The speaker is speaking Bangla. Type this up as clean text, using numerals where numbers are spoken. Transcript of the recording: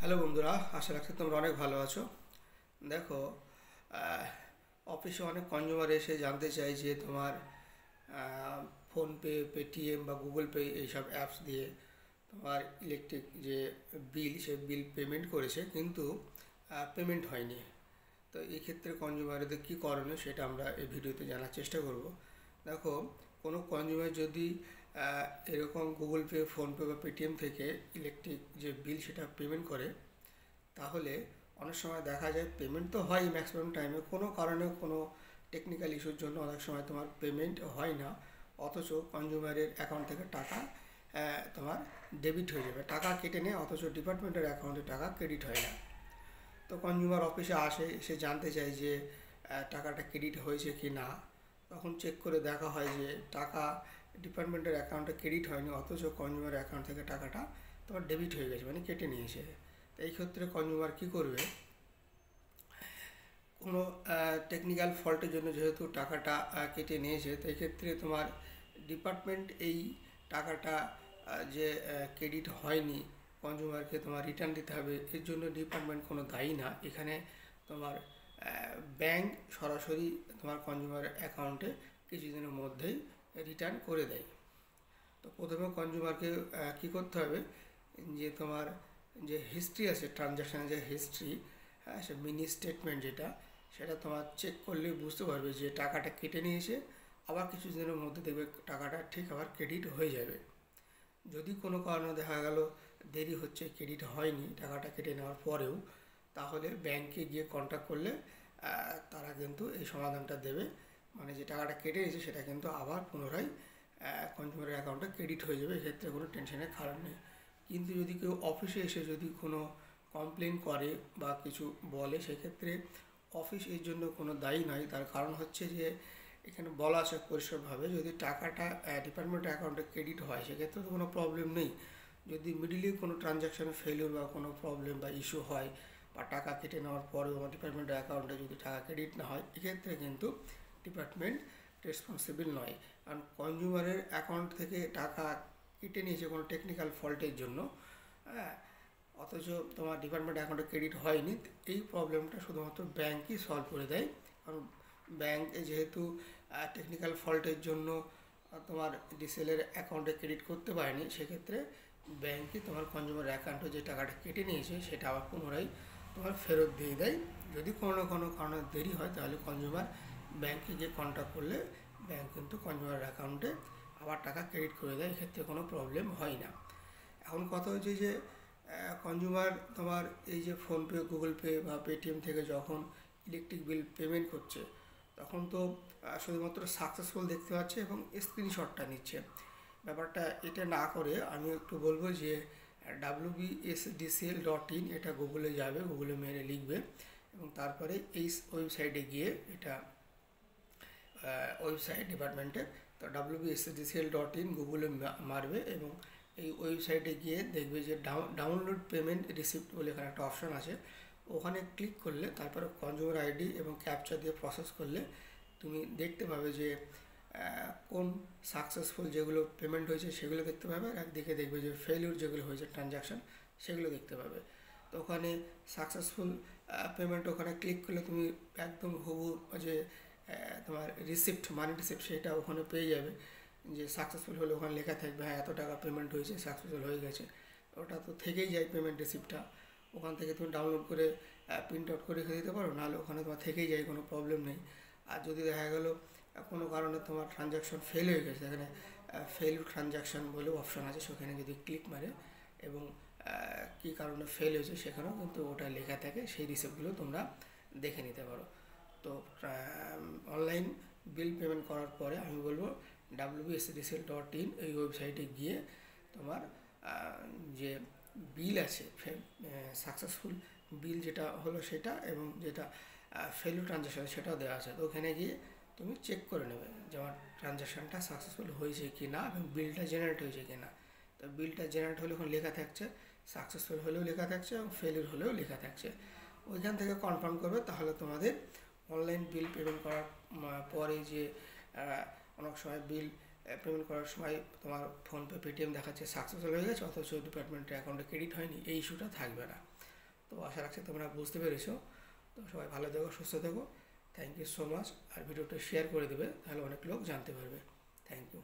হ্যালো বন্ধুরা, আশা রাখছি তোমরা অনেক ভালো আছো। দেখো, অফিসে অনেক কনজিউমার এসে জানতে চাই যে তোমার ফোনপে, পেটিএম বা গুগল পে এইসব অ্যাপস দিয়ে তোমার ইলেকট্রিক যে বিল, সে বিল পেমেন্ট করেছে কিন্তু পেমেন্ট হয়নি। তো এই ক্ষেত্রে কনজিউমারদের কী করণীয় সেটা আমরা এই ভিডিওতে জানার চেষ্টা করব। দেখো, কোনো কনজিউমার যদি এরকম গুগল পে, ফোনপে বা পেটিএম থেকে ইলেকট্রিক যে বিল সেটা পেমেন্ট করে, তাহলে অনেক সময় দেখা যায় পেমেন্ট তো হয় ম্যাক্সিমাম টাইমে, কোনো কারণে কোনো টেকনিক্যাল ইস্যুর জন্য অনেক সময় তোমার পেমেন্ট হয় না, অথচ কনজিউমারের অ্যাকাউন্ট থেকে টাকা তোমার ডেবিট হয়ে যাবে, টাকা কেটে নেয়, অথচ ডিপার্টমেন্টের অ্যাকাউন্টে টাকা ক্রেডিট হয় না। তো কনজিউমার অফিসে আসে, এসে জানতে চায় যে টাকাটা ক্রেডিট হয়েছে কি না। তখন চেক করে দেখা হয় যে টাকা ডিপার্টমেন্টের অ্যাকাউন্টে ক্রেডিট হয়নি, অথচ কনজিউমার অ্যাকাউন্ট থেকে টাকাটা তোমার ডেবিট হয়ে গেছে, মানে কেটে নিয়েছে। তো এই ক্ষেত্রে কনজিউমার কী করবে? কোনো টেকনিক্যাল ফল্টের জন্য যেহেতু টাকাটা কেটে নিয়েছে, তো এই ক্ষেত্রে তোমার ডিপার্টমেন্ট এই টাকাটা যে ক্রেডিট হয়নি, কনজিউমারকে তোমার রিটার্ন দিতে হবে, এর জন্য ডিপার্টমেন্ট কোনো দায়ী না। এখানে তোমার ব্যাংক সরাসরি তোমার কনজিউমার অ্যাকাউন্টে কিছুদিনের মধ্যেই রিটার্ন করে দেয়। তো প্রথমে কনজিউমারকে কী করতে হবে, যে তোমার যে হিস্ট্রি আছে, ট্রানজ্যাকশানের যে হিস্ট্রি, সে মিনি স্টেটমেন্ট যেটা, সেটা তোমার চেক করলে বুঝতে পারবে যে টাকাটা কেটে নিয়েছে, আবার কিছু দিনের মধ্যে দেখবে টাকাটা ঠিক আবার ক্রেডিট হয়ে যাবে। যদি কোনো কারণে দেখা গেল দেরি হচ্ছে, ক্রেডিট হয়নি টাকাটা কেটে নেওয়ার পরেও, তাহলে ব্যাংকে গিয়ে কন্ট্যাক্ট করলে তারা কিন্তু এই সমাধানটা দেবে, মানে যে টাকাটা কেটে নিয়েছে সেটা কিন্তু আবার পুনরায় কনজিউমারের অ্যাকাউন্টে ক্রেডিট হয়ে যাবে। এক্ষেত্রে কোনো টেনশনের কারণ নেই। কিন্তু যদি কেউ অফিসে এসে যদি কোনো কমপ্লেন করে বা কিছু বলে, সেক্ষেত্রে অফিস এর জন্য কোনো দায়ী নয়। তার কারণ হচ্ছে যে এখানে বলা আছে পরিষ্কারভাবে, যদি টাকাটা ডিপার্টমেন্ট অ্যাকাউন্টে ক্রেডিট হয় সেক্ষেত্রে তো কোনো প্রবলেম নেই। যদি মিডিলে কোনো ট্রানজ্যাকশানে ফেলিওর বা কোনো প্রবলেম বা ইস্যু হয়, বা টাকা কেটে নেওয়ার পরেও আমার ডিপার্টমেন্টের অ্যাকাউন্টে যদি টাকা ক্রেডিট না হয়, এক্ষেত্রে কিন্তু ডিপার্টমেন্ট রেসপন্সিবল নয়। কারণ কনজিউমারের অ্যাকাউন্ট থেকে টাকা কেটে নিয়েছে কোনো টেকনিক্যাল ফল্টের জন্য, হ্যাঁ, অথচ তোমার ডিপার্টমেন্ট অ্যাকাউন্টে ক্রেডিট হয়নি, এই প্রবলেমটা শুধুমাত্র ব্যাংকই সলভ করে দেয়। কারণ ব্যাংকে যেহেতু টেকনিক্যাল ফল্টের জন্য তোমার ডিসেলের অ্যাকাউন্টে ক্রেডিট করতে পারেনি, সেক্ষেত্রে ব্যাংকই তোমার কনজিউমার অ্যাকাউন্টে যে টাকাটা কেটে নিয়েছে সেটা আবার পুনরায় তোমার ফেরত দিয়ে দেয়। যদি কোনো না কোনো কারণে দেরি হয়, তাহলে কনজিউমার ব্যাংকে গিয়ে কন্ট্যাক্ট করলে ব্যাংক কিন্তু কনজিউমার অ্যাকাউন্টে আবার টাকা ক্রেডিট করে দেয়, এক্ষেত্রে কোনো প্রবলেম হয় না। এখন কথা হচ্ছে যে কনজিউমার তোমার এই যে ফোনপে, গুগল পে বা পেটিএম থেকে যখন ইলেকট্রিক বিল পেমেন্ট করছে, তখন তো শুধুমাত্র সাকসেসফুল দেখতে পাচ্ছে এবং স্ক্রিনশটটা নিচ্ছে। ব্যাপারটা এটা না করে আমি একটু বলবো যে wbsdcl.in, এটা গুগলে যাবে, গুগলে মেরে লিখবে এবং তারপরে এই ওয়েবসাইটে গিয়ে, এটা ওয়েবসাইট ডিপার্টমেন্টের, তো wbsdcl.in গুগলে মারবে এবং এই ওয়েবসাইটে গিয়ে দেখবে যে ডাউনলোড পেমেন্ট রিসিপ্ট বলে এখানে একটা অপশান আছে। ওখানে ক্লিক করলে তারপরে কনজিউমার আইডি এবং ক্যাপচা দিয়ে প্রসেস করলে তুমি দেখতে পাবে যে কোন সাকসেসফুল যেগুলো পেমেন্ট হয়েছে সেগুলো দেখতে পাবে, আর একদিকে দেখবে যে ফেলিউর যেগুলো হয়েছে ট্রানজ্যাকশান, সেগুলো দেখতে পাবে। তো ওখানে সাকসেসফুল পেমেন্ট, ওখানে ক্লিক করলে তুমি একদম হুবহু যে তোমার রিসিপ্ট, মানি রিসিপ্ট, সেটা ওখানে পেয়ে যাবে। যে সাকসেসফুল হলে ওখানে লেখা থাকবে হ্যাঁ এত টাকা পেমেন্ট হয়েছে, সাকসেসফুল হয়ে গেছে। ওটা তো থেকেই যায় পেমেন্ট রিসিপ্টটা, ওখান থেকে তুমি ডাউনলোড করে প্রিন্ট আউট করে রেখে দিতে পারো, নাহলে ওখানে তোমার থেকেই যায়, কোনো প্রবলেম নেই। আর যদি দেখা গেলো কোনো কারণে তোমার ট্রানজ্যাকশন ফেল হয়ে গেছে, এখানে ফেল ট্রানজ্যাকশন বলেও অপশান আছে, সেখানে যদি ক্লিক মারে এবং কী কারণে ফেল হয়েছে সেখানেও কিন্তু ওটা লেখা থাকে, সেই রিসিপ্টগুলো তোমরা দেখে নিতে পারো। তো অনলাইন বিল পেমেন্ট করার পরে আমি বলবো wbsdcl.in এই ওয়েবসাইটে গিয়ে তোমার যে বিল আছে, সাকসেসফুল বিল যেটা হলো সেটা, এবং যেটা ফেলিউর ট্রানজ্যাকশান সেটাও দেওয়া আছে। তো ওখানে গিয়ে তুমি চেক করে নেবে যে আমার ট্রানজ্যাকশানটা সাকসেসফুল হয়েছে কি না এবং বিলটা জেনারেট হয়েছে কি না। তো বিলটা জেনারেট হলে ওখানে লেখা থাকছে, সাকসেসফুল হলেও লেখা থাকছে এবং ফেলিউর হলেও লেখা থাকছে। ওইখান থেকে কনফার্ম করবে, তাহলে তোমাদের অনলাইন বিল পেমেন্ট করার পরে যে অনেক সময় বিল পেমেন্ট করার সময় তোমার ফোনপে, পেটিএম দেখাচ্ছে সাকসেসফুল হয়ে গেছে, অথচ ডিপার্টমেন্টের অ্যাকাউন্টে ক্রেডিট হয়নি, এই ইস্যুটা থাকবে না। আশা রাখছি তোমরা বুঝতে পেরেছো। তো সবাই ভালো থেকো, সুস্থ থেকো। Thank you so much. আর ভিডিওটা শেয়ার করে দেবে, তাহলে অনেক লোক জানতে পারবে। Thank you.